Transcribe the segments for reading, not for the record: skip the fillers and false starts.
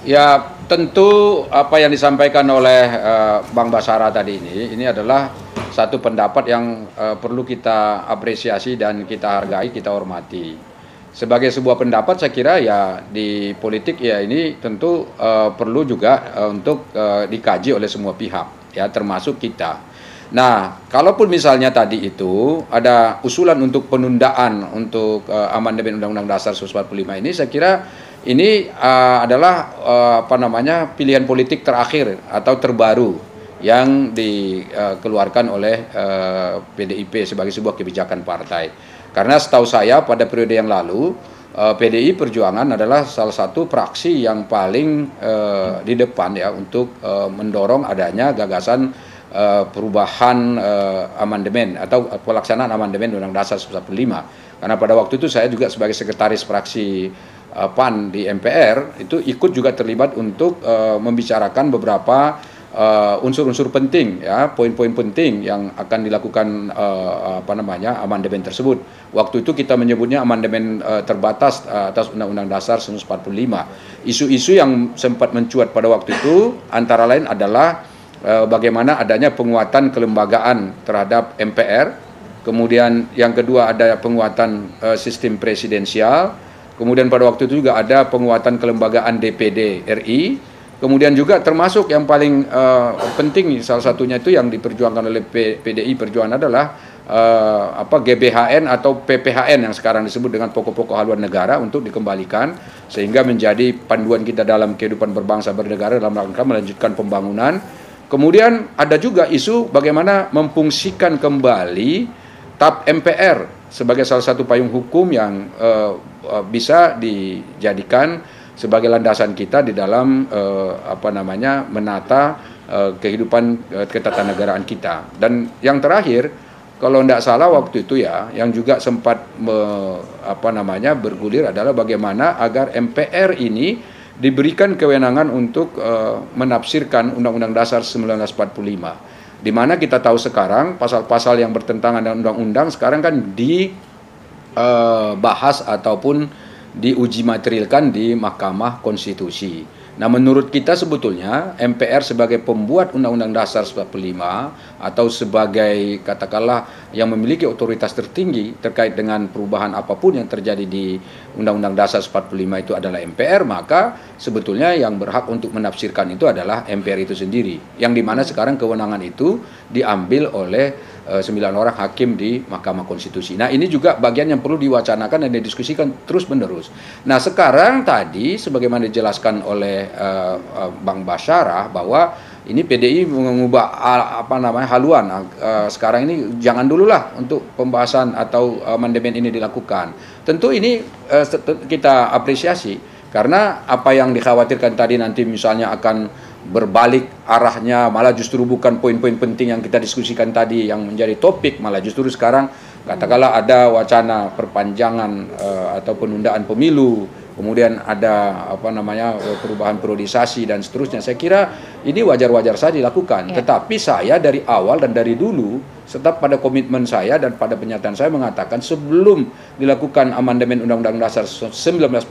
Ya, tentu apa yang disampaikan oleh Bang Basara tadi ini adalah satu pendapat yang perlu kita apresiasi dan kita hargai, kita hormati. Sebagai sebuah pendapat, saya kira ya di politik ya ini tentu perlu juga untuk dikaji oleh semua pihak, ya termasuk kita. Nah, kalaupun misalnya tadi itu ada usulan untuk penundaan untuk amandemen Undang-Undang Dasar 1945 ini, saya kira ini adalah apa namanya pilihan politik terakhir atau terbaru yang dikeluarkan oleh PDIP sebagai sebuah kebijakan partai. Karena setahu saya pada periode yang lalu PDI Perjuangan adalah salah satu fraksi yang paling di depan ya untuk mendorong adanya gagasan perubahan amandemen atau pelaksanaan amandemen Undang-Undang Dasar 1945. Karena pada waktu itu saya juga sebagai sekretaris fraksi PAN di MPR itu ikut juga terlibat untuk membicarakan beberapa unsur-unsur penting ya, poin-poin penting yang akan dilakukan apa namanya amandemen tersebut. Waktu itu kita menyebutnya amandemen terbatas atas Undang-Undang Dasar 1945. Isu-isu yang sempat mencuat pada waktu itu antara lain adalah bagaimana adanya penguatan kelembagaan terhadap MPR, kemudian yang kedua ada penguatan sistem presidensial, kemudian pada waktu itu juga ada penguatan kelembagaan DPD RI, kemudian juga termasuk yang paling penting salah satunya itu yang diperjuangkan oleh PDI Perjuangan adalah GBHN atau PPHN yang sekarang disebut dengan pokok-pokok haluan negara untuk dikembalikan sehingga menjadi panduan kita dalam kehidupan berbangsa bernegara dalam rangka melanjutkan pembangunan. Kemudian ada juga isu bagaimana memfungsikan kembali TAP MPR sebagai salah satu payung hukum yang bisa dijadikan sebagai landasan kita di dalam apa namanya menata kehidupan ketatanegaraan kita. Dan yang terakhir, kalau tidak salah waktu itu ya, yang juga sempat bergulir adalah bagaimana agar MPR ini diberikan kewenangan untuk menafsirkan Undang-Undang Dasar 1945. Di mana kita tahu sekarang pasal-pasal yang bertentangan dengan undang-undang sekarang kan dibahas ataupun diuji materialkan di Mahkamah Konstitusi. Nah, menurut kita sebetulnya MPR sebagai pembuat Undang-Undang Dasar 1945 atau sebagai katakanlah yang memiliki otoritas tertinggi terkait dengan perubahan apapun yang terjadi di Undang-Undang Dasar 1945 itu adalah MPR, maka sebetulnya yang berhak untuk menafsirkan itu adalah MPR itu sendiri. Yang dimana sekarang kewenangan itu diambil oleh 9 orang hakim di Mahkamah Konstitusi. Nah, ini juga bagian yang perlu diwacanakan dan didiskusikan terus-menerus. Nah, sekarang tadi sebagaimana dijelaskan oleh Bang Basara bahwa ini PDI mengubah haluan. Sekarang ini jangan dululah untuk pembahasan atau amandemen ini dilakukan. Tentu ini kita apresiasi karena apa yang dikhawatirkan tadi nanti misalnya akan berbalik arahnya, malah justru bukan poin-poin penting yang kita diskusikan tadi yang menjadi topik, malah justru sekarang katakanlah ada wacana perpanjangan atau penundaan pemilu, kemudian ada perubahan periodisasi dan seterusnya. Saya kira ini wajar-wajar saja dilakukan. Ya. Tetapi saya dari awal dan dari dulu tetap pada komitmen saya dan pada pernyataan saya mengatakan sebelum dilakukan amandemen Undang-Undang Dasar 1945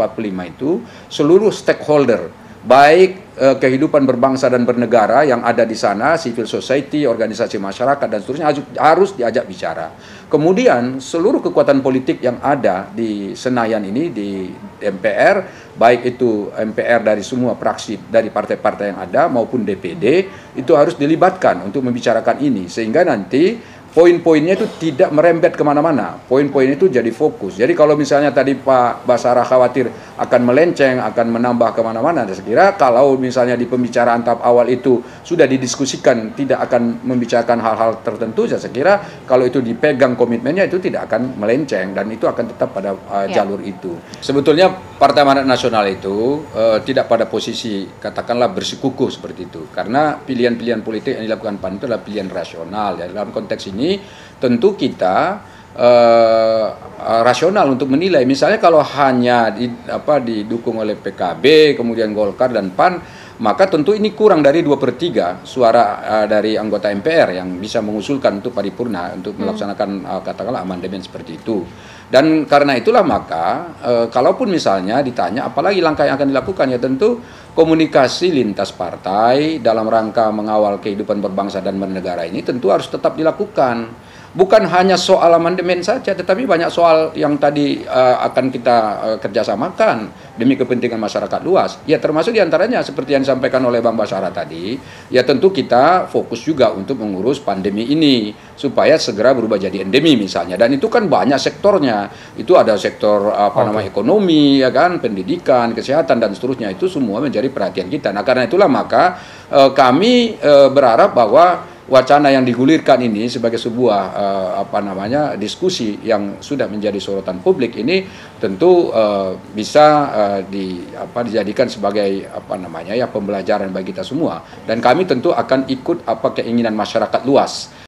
itu seluruh stakeholder baik kehidupan berbangsa dan bernegara yang ada di sana, civil society, organisasi masyarakat dan seterusnya harus diajak bicara. Kemudian seluruh kekuatan politik yang ada di Senayan ini di MPR, baik itu MPR dari semua fraksi dari partai-partai yang ada maupun DPD itu harus dilibatkan untuk membicarakan ini sehingga nanti poin-poinnya itu tidak merembet kemana-mana. Poin-poin itu jadi fokus. Jadi kalau misalnya tadi Pak Basara khawatir akan melenceng, akan menambah kemana-mana, saya kira kalau misalnya di pembicaraan tahap awal itu sudah didiskusikan tidak akan membicarakan hal-hal tertentu, saya kira kalau itu dipegang komitmennya itu tidak akan melenceng dan itu akan tetap pada jalur itu. Sebetulnya Partai Amanat Nasional itu tidak pada posisi katakanlah bersikukuh seperti itu. Karena pilihan-pilihan politik yang dilakukan PAN itu adalah pilihan rasional. Ya. Dalam konteks ini tentu kita rasional untuk menilai. Misalnya kalau hanya didukung oleh PKB, kemudian Golkar dan PAN, maka tentu ini kurang dari 2/3 suara dari anggota MPR yang bisa mengusulkan untuk paripurna untuk melaksanakan katakanlah amandemen seperti itu. Dan karena itulah maka kalaupun misalnya ditanya apalagi langkah yang akan dilakukan, ya tentu komunikasi lintas partai dalam rangka mengawal kehidupan berbangsa dan bernegara ini tentu harus tetap dilakukan. Bukan hanya soal amandemen saja, tetapi banyak soal yang tadi akan kita kerjasamakan demi kepentingan masyarakat luas. Ya termasuk diantaranya seperti yang disampaikan oleh Bang Basara tadi, ya tentu kita fokus juga untuk mengurus pandemi ini supaya segera berubah jadi endemi misalnya. Dan itu kan banyak sektornya. Itu ada sektor namanya ekonomi, ya kan, pendidikan, kesehatan dan seterusnya. Itu semua menjadi perhatian kita. Nah karena itulah maka kami berharap bahwa wacana yang digulirkan ini sebagai sebuah diskusi yang sudah menjadi sorotan publik ini tentu bisa dijadikan sebagai pembelajaran bagi kita semua, dan kami tentu akan ikut keinginan masyarakat luas.